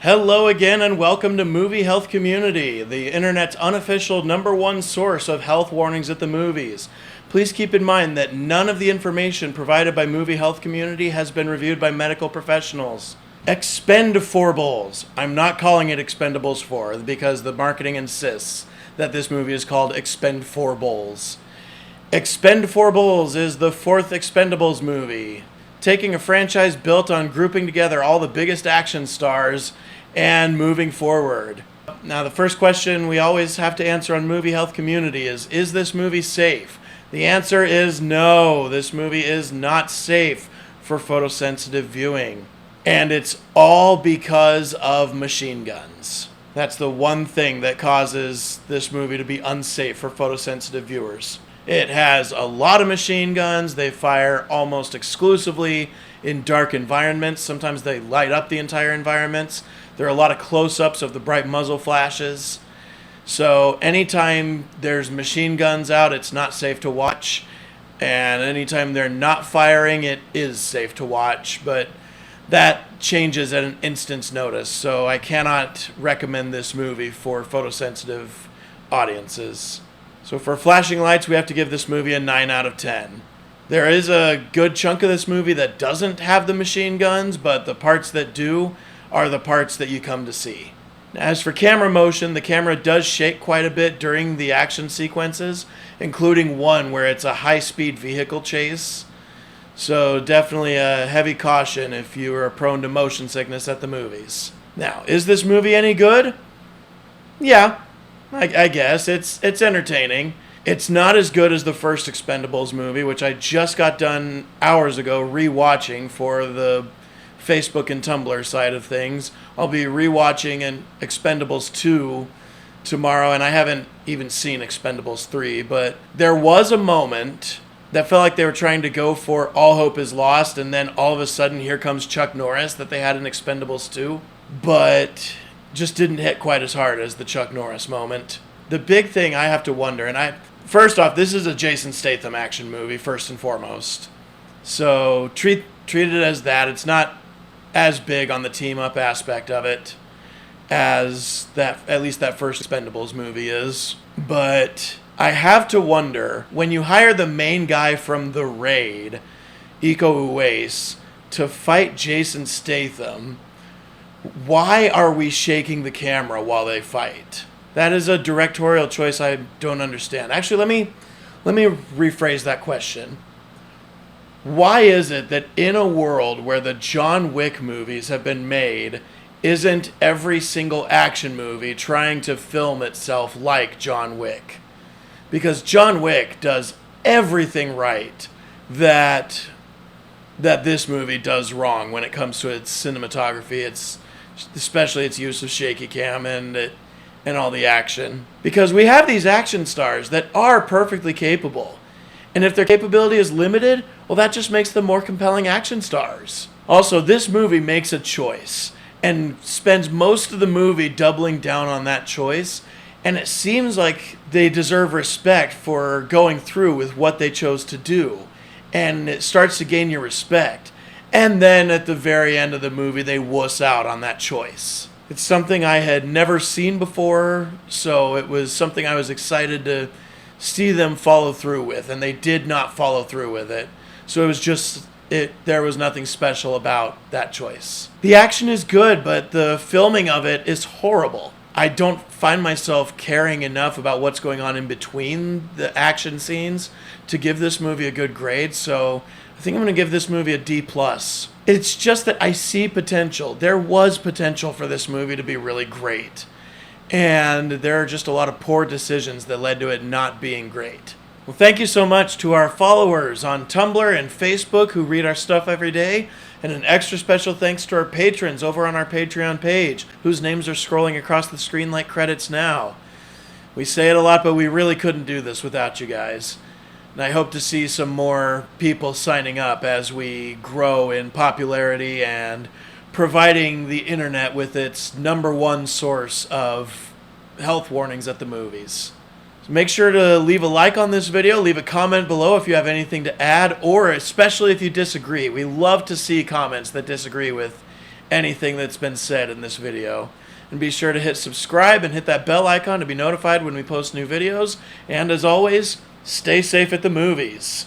Hello again and welcome to Movie Health Community, the internet's unofficial #1 source of health warnings at the movies. Please keep in mind that none of the information provided by Movie Health Community has been reviewed by medical professionals. Expend4bles. I'm not calling it Expendables 4 because the marketing insists that this movie is called Expend4bles. Expend4bles is the fourth Expendables movie, taking a franchise built on grouping together all the biggest action stars and moving forward. Now, the first question we always have to answer on Movie Health Community is this movie safe? The answer is no. This movie is not safe for photosensitive viewing. And it's all because of machine guns. That's the one thing that causes this movie to be unsafe for photosensitive viewers. It has a lot of machine guns. They fire almost exclusively in dark environments. Sometimes they light up the entire environments. There are a lot of close-ups of the bright muzzle flashes. So anytime there's machine guns out, it's not safe to watch. And anytime they're not firing, it is safe to watch. But that changes at an instant's notice. So I cannot recommend this movie for photosensitive audiences. So for flashing lights, we have to give this movie a 9 out of 10. There is a good chunk of this movie that doesn't have the machine guns, but the parts that do are the parts that you come to see. As for camera motion, the camera does shake quite a bit during the action sequences, including one where it's a high-speed vehicle chase. So definitely a heavy caution if you are prone to motion sickness at the movies. Now, is this movie any good? Yeah. I guess. It's entertaining. It's not as good as the first Expendables movie, which I just got done hours ago rewatching for the Facebook and Tumblr side of things. I'll be rewatching Expendables 2 tomorrow, and I haven't even seen Expendables 3, but there was a moment that felt like they were trying to go for All Hope Is Lost, and then all of a sudden here comes Chuck Norris that they had in Expendables 2, but just didn't hit quite as hard as the Chuck Norris moment. The big thing I have to wonder, first off, this is a Jason Statham action movie, first and foremost. So treat it as that. It's not as big on the team-up aspect of it as that, at least that first Expendables movie is. But I have to wonder, when you hire the main guy from The Raid, Uwais, to fight Jason Statham, why are we shaking the camera while they fight? That is a directorial choice I don't understand. Actually, let me rephrase that question. Why is it that in a world where the John Wick movies have been made, isn't every single action movie trying to film itself like John Wick? Because John Wick does everything right that this movie does wrong when it comes to its cinematography. Especially its use of shaky cam and all the action. Because we have these action stars that are perfectly capable. And if their capability is limited, well, that just makes them more compelling action stars. Also, this movie makes a choice and spends most of the movie doubling down on that choice. And it seems like they deserve respect for going through with what they chose to do. And it starts to gain your respect. And then at the very end of the movie, they wuss out on that choice. It's something I had never seen before, so it was something I was excited to see them follow through with, and they did not follow through with it. So it was just, there was nothing special about that choice. The action is good, but the filming of it is horrible. I don't find myself caring enough about what's going on in between the action scenes to give this movie a good grade, so I think I'm going to give this movie a D+. It's just that I see potential. There was potential for this movie to be really great. And there are just a lot of poor decisions that led to it not being great. Well, thank you so much to our followers on Tumblr and Facebook who read our stuff every day. And an extra special thanks to our patrons over on our Patreon page, whose names are scrolling across the screen like credits now. We say it a lot, but we really couldn't do this without you guys. And I hope to see some more people signing up as we grow in popularity and providing the internet with its #1 source of health warnings at the movies. So make sure to leave a like on this video, leave a comment below if you have anything to add, or especially if you disagree. We love to see comments that disagree with anything that's been said in this video. And be sure to hit subscribe and hit that bell icon to be notified when we post new videos. And as always, stay safe at the movies.